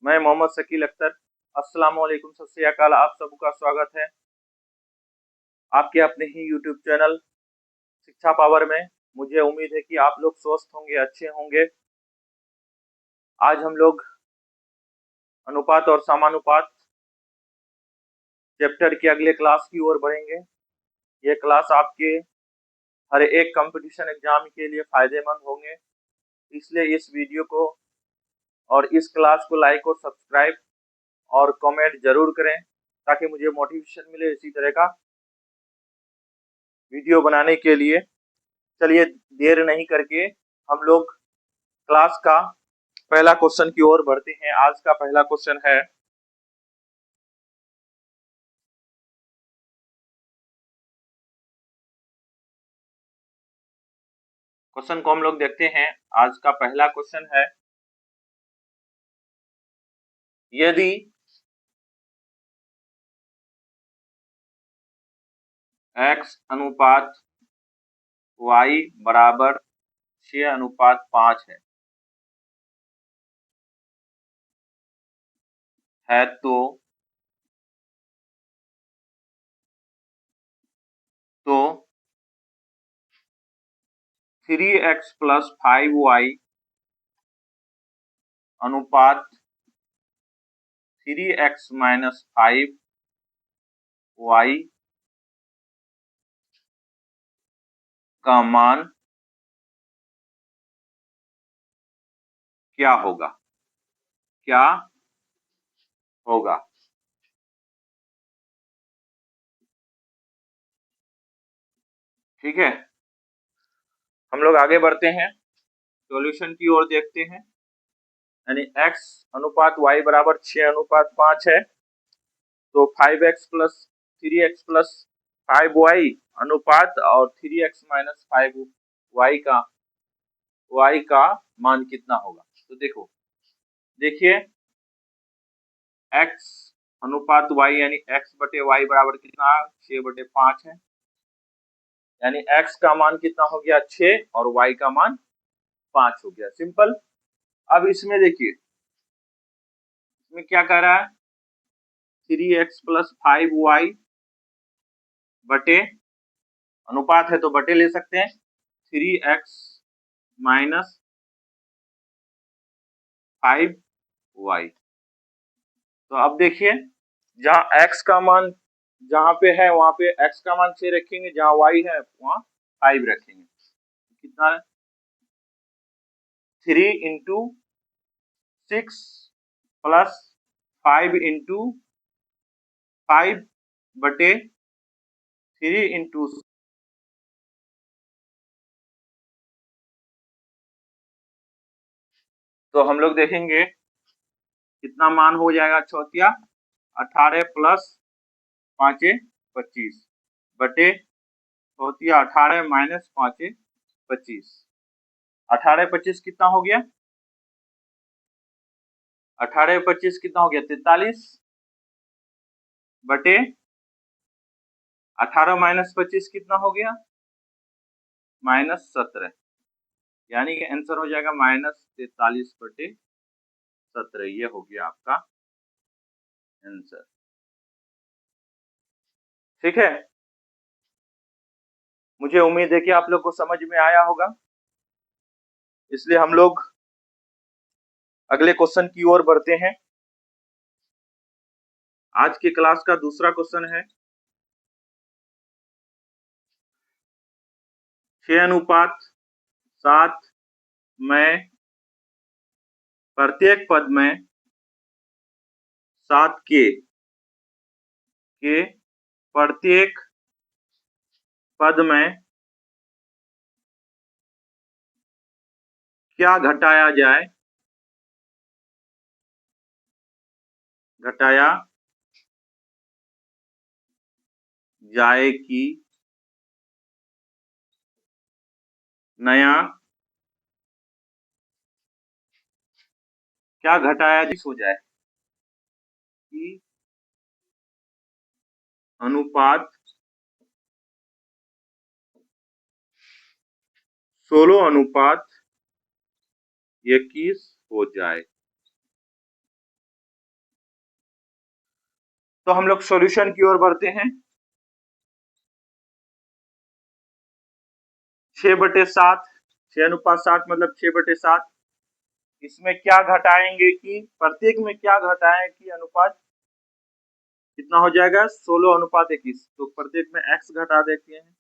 मैं मोहम्मद शकील अख्तर। अस्सलाम वालेकुम, सत श्री अकाल। आप सबका स्वागत है आपके अपने ही यूट्यूब चैनल शिक्षा पावर में। मुझे उम्मीद है कि आप लोग स्वस्थ होंगे, अच्छे होंगे। आज हम लोग अनुपात और समानुपात चैप्टर के अगले क्लास की ओर बढ़ेंगे। ये क्लास आपके हर एक कंपटीशन एग्जाम के लिए फायदेमंद होंगे, इसलिए इस वीडियो को और इस क्लास को लाइक और सब्सक्राइब और कमेंट जरूर करें ताकि मुझे मोटिवेशन मिले इसी तरह का वीडियो बनाने के लिए। चलिए देर नहीं करके हम लोग क्लास का पहला क्वेश्चन की ओर बढ़ते हैं। आज का पहला क्वेश्चन है, क्वेश्चन को हम लोग देखते हैं। आज का पहला क्वेश्चन है, यदि x अनुपात y बराबर 6:5 है तो 3x + 5y अनुपात 3x - 5y का मान क्या होगा? क्या होगा? ठीक है, हम लोग आगे बढ़ते हैं, सॉल्यूशन की ओर देखते हैं। यानी x अनुपात y बराबर 6:5 है तो 5x + 3x + 5y अनुपात और 3x - 5y का y का मान कितना होगा? तो देखिए x अनुपात y यानी x बटे y बराबर कितना? 6/5 है। यानी x का मान कितना हो गया? 6 और y का मान 5 हो गया। सिंपल। अब इसमें देखिए, इसमें क्या कह रहा है? 3x + 5y बटे, अनुपात है तो बटे ले सकते हैं, 3x - 5y। तो अब देखिए, जहां x का मान जहां पे है वहां पे x का मान 6 रखेंगे, जहां y है वहां 5 रखेंगे। कितना है? 3 × 6 + 5 × 5 बटे 3 × तो हम लोग देखेंगे कितना मान हो जाएगा। चौथिया 18 + 5 25 बटे चौथिया 18 - 5 25। 18 25 कितना हो गया? 18 25 कितना हो गया? 43 बटे 18 - 25 कितना हो गया? -17। यानी कि आंसर हो जाएगा -43/17। ये हो गया आपका आंसर। ठीक है, मुझे उम्मीद है कि आप लोग को समझ में आया होगा। इसलिए हम लोग अगले क्वेश्चन की ओर बढ़ते हैं। आज की क्लास का दूसरा क्वेश्चन है, 6:7 में प्रत्येक पद में 7 के प्रत्येक पद में क्या घटाया जाए? घटाया जाए कि नया, क्या घटाया हो जाए कि अनुपात 16:21 हो जाए। तो हम लोग सॉल्यूशन की ओर बढ़ते हैं। 6/7, 6:7 मतलब 6/7। इसमें क्या घटाएंगे कि प्रत्येक में क्या घटाएं कि अनुपात कितना हो जाएगा 16:21। तो प्रत्येक में x घटा देते हैं,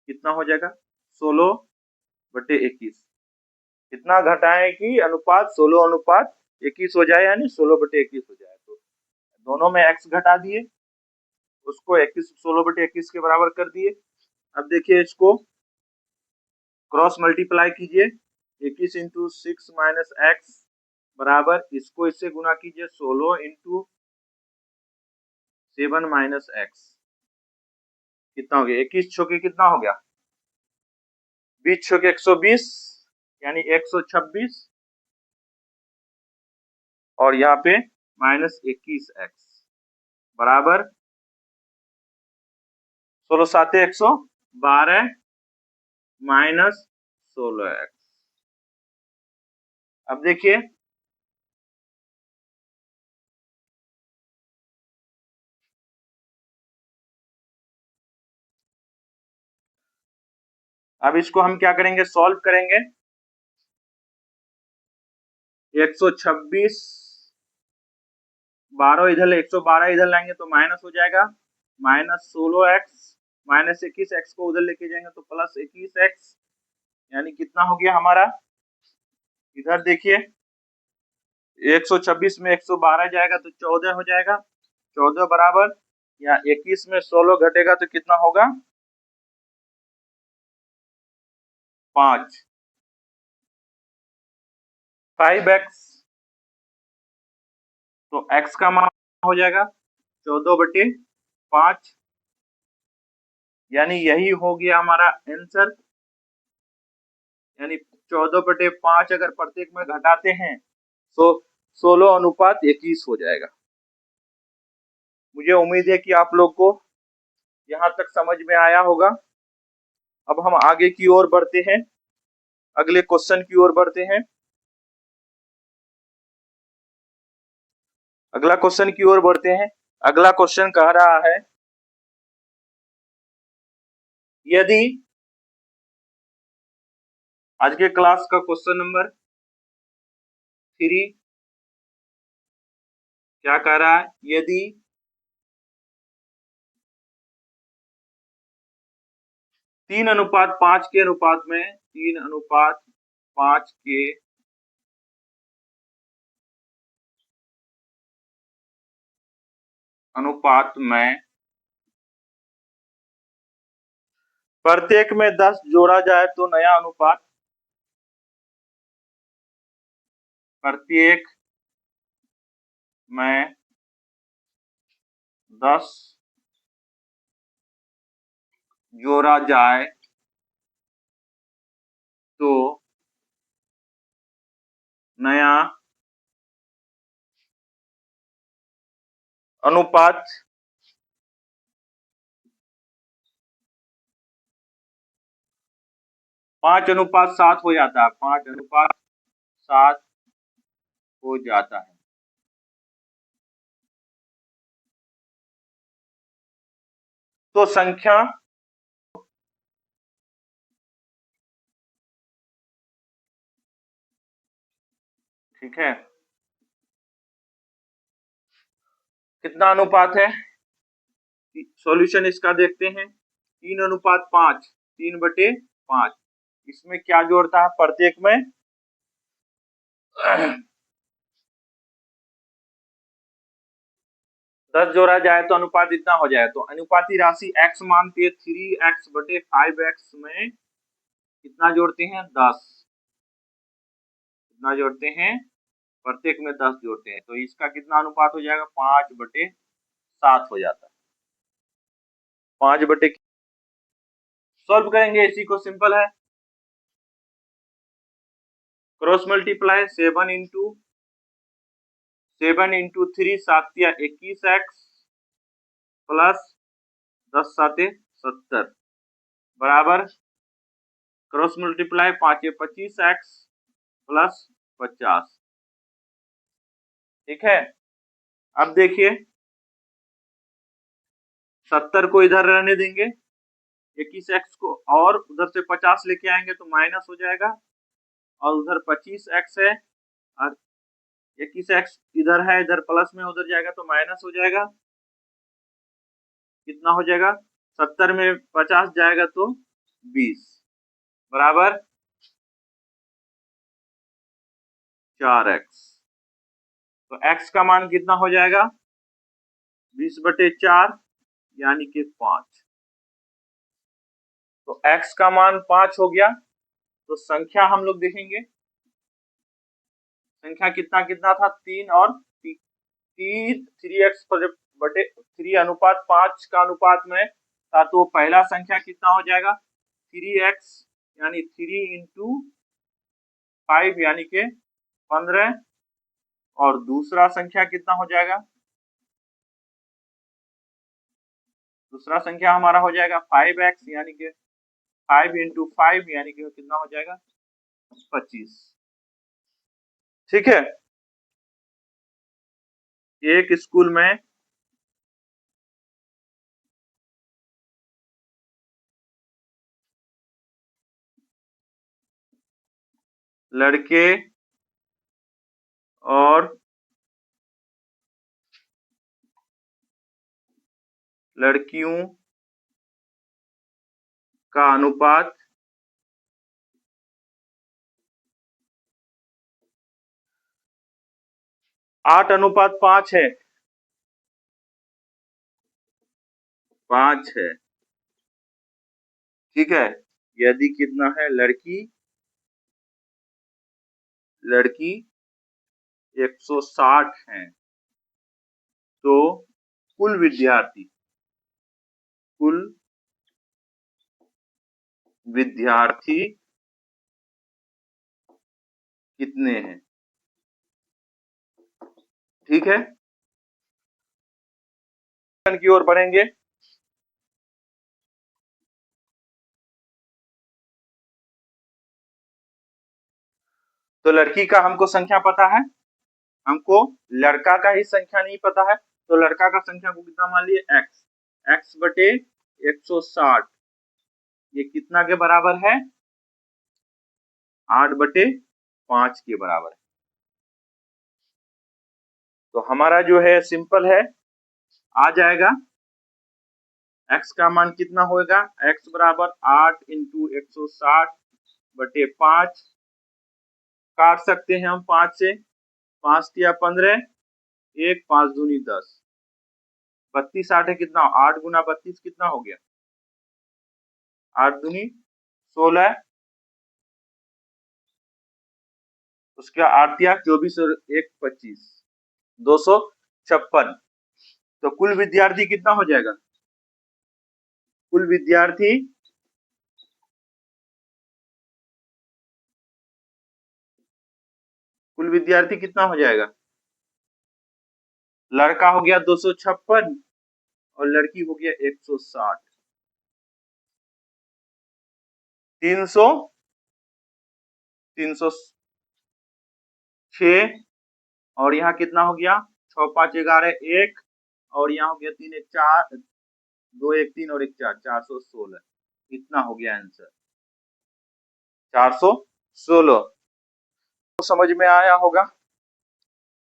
कितना हो जाएगा 16/21। कितना घटाएं कि अनुपात 16:21 हो जाए, यानी 16/21 हो जाए। तो दोनों में x घटा दिए, उसको 16/21 के बराबर कर दिए। अब देखिए इसको क्रॉस मल्टीप्लाई कीजिए, 21 इंटू 6 माइनस एक्स बराबर, इसको इससे गुना कीजिए 16 इंटू 7 माइनस एक्स। कितना हो गया 21 छुके कितना हो गया 20 छुके 120 यानी 126, और यहाँ पे माइनस 21x बराबर 16 112 माइनस 16x। अब देखिए अब इसको हम क्या करेंगे, सॉल्व करेंगे। 126 12 इधर 112 इधर लाएंगे तो माइनस हो जाएगा, माइनस 16x माइनस 21x को उधर लेके जाएंगे तो प्लस 21x, यानी कितना हो गया हमारा, इधर देखिए 126 में 112 जाएगा तो 14 हो जाएगा, 14 बराबर, या 21 में 16 घटेगा तो कितना होगा 5 5x। तो x का मान हो जाएगा 14/5, यानी यही हो गया हमारा आंसर। यानी 14/5 अगर प्रत्येक में घटाते हैं तो 16:21 हो जाएगा। मुझे उम्मीद है कि आप लोग को यहाँ तक समझ में आया होगा। अब हम आगे की ओर बढ़ते हैं, अगले क्वेश्चन की ओर बढ़ते हैं। अगला क्वेश्चन की ओर बढ़ते हैं। अगला क्वेश्चन कह रहा है, यदि आज के क्लास का क्वेश्चन नंबर 3 क्या कह रहा है, यदि 3:5 के अनुपात में 3:5 के अनुपात में प्रत्येक में 10 जोड़ा जाए तो नया अनुपात, प्रत्येक में 10 जोड़ा जाए तो नया अनुपात 5:7 हो जाता है, 5:7 हो जाता है। तो संख्या ठीक है, कितना अनुपात है, सॉल्यूशन इसका देखते हैं। 3:5, 3/5, इसमें क्या जोड़ता है प्रत्येक में 10 जोड़ा जाए तो अनुपात इतना हो जाए। तो अनुपाती राशि x मानते हैं 3x/5x में कितना जोड़ते हैं 10, कितना जोड़ते हैं प्रत्येक में 10 जोड़ते हैं, तो इसका कितना अनुपात हो जाएगा 5/7 हो जाता है। 5 सॉल्व करेंगे, इसी को सिंपल है, क्रॉस मल्टीप्लाई 7 इंटू 3 7 या 21x प्लस 10 7 70 बराबर क्रॉस मल्टीप्लाई 5 25x प्लस 50। ठीक है, अब देखिए 70 को इधर रहने देंगे, 21x को, और उधर से 50 लेके आएंगे तो माइनस हो जाएगा, और उधर 25x है और 21x इधर है, इधर प्लस में उधर जाएगा तो माइनस हो जाएगा। कितना हो जाएगा? 70 में 50 जाएगा तो 20 बराबर 4x। तो x का मान कितना हो जाएगा? 20/4 यानी कि 5। तो x का मान 5 हो गया। तो संख्या हम लोग देखेंगे, संख्या कितना कितना था? 3 और 3x/3 का अनुपात में था। तो पहला संख्या कितना हो जाएगा? 3x यानी 3 × 5 यानी के 15, और दूसरा संख्या कितना हो जाएगा? दूसरा संख्या हमारा हो जाएगा 5x यानी कि 5 × 5 यानी कि कितना हो जाएगा? 25। ठीक है। एक स्कूल में लड़के और लड़कियों का अनुपात 8:5 है। 5 है। ठीक है। यदि कितना है? लड़की 160 हैं, तो कुल विद्यार्थी कितने हैं? ठीक है। की ओर बढ़ेंगे। तो लड़की का हमको संख्या पता है, हमको लड़का का ही संख्या नहीं पता है। तो लड़का का संख्या को कितना मान लिए? x/160। ये कितना के बराबर है? 8/5 के बराबर है। तो हमारा जो है सिंपल है, आ जाएगा। x का मान कितना होगा? x बराबर 8 × 160/5। काट सकते हैं हम 5 से, 5 या 15, 1 5 दूनी 10, 32 8 है कितना? 8 × 32 कितना हो गया? 8 दूनी 16, उसके 8 या 24 और 1 25, 256। तो कुल विद्यार्थी कितना हो जाएगा? कुल विद्यार्थी कितना हो जाएगा? लड़का हो गया 256 और लड़की हो गया 160। 306, और यहाँ कितना हो गया? 6 5 11 1, और यहाँ हो गया 3 1 4, 2 1 3 और 1 4, 416। इतना हो गया आंसर, 416। तो समझ में आया होगा।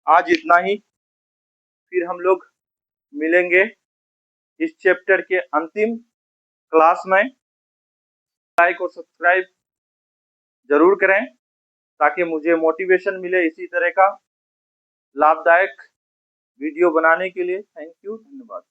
आज इतना ही, फिर हम लोग मिलेंगे इस चैप्टर के अंतिम क्लास में। लाइक और सब्सक्राइब जरूर करें ताकि मुझे मोटिवेशन मिले इसी तरह का लाभदायक वीडियो बनाने के लिए। थैंक यू, धन्यवाद।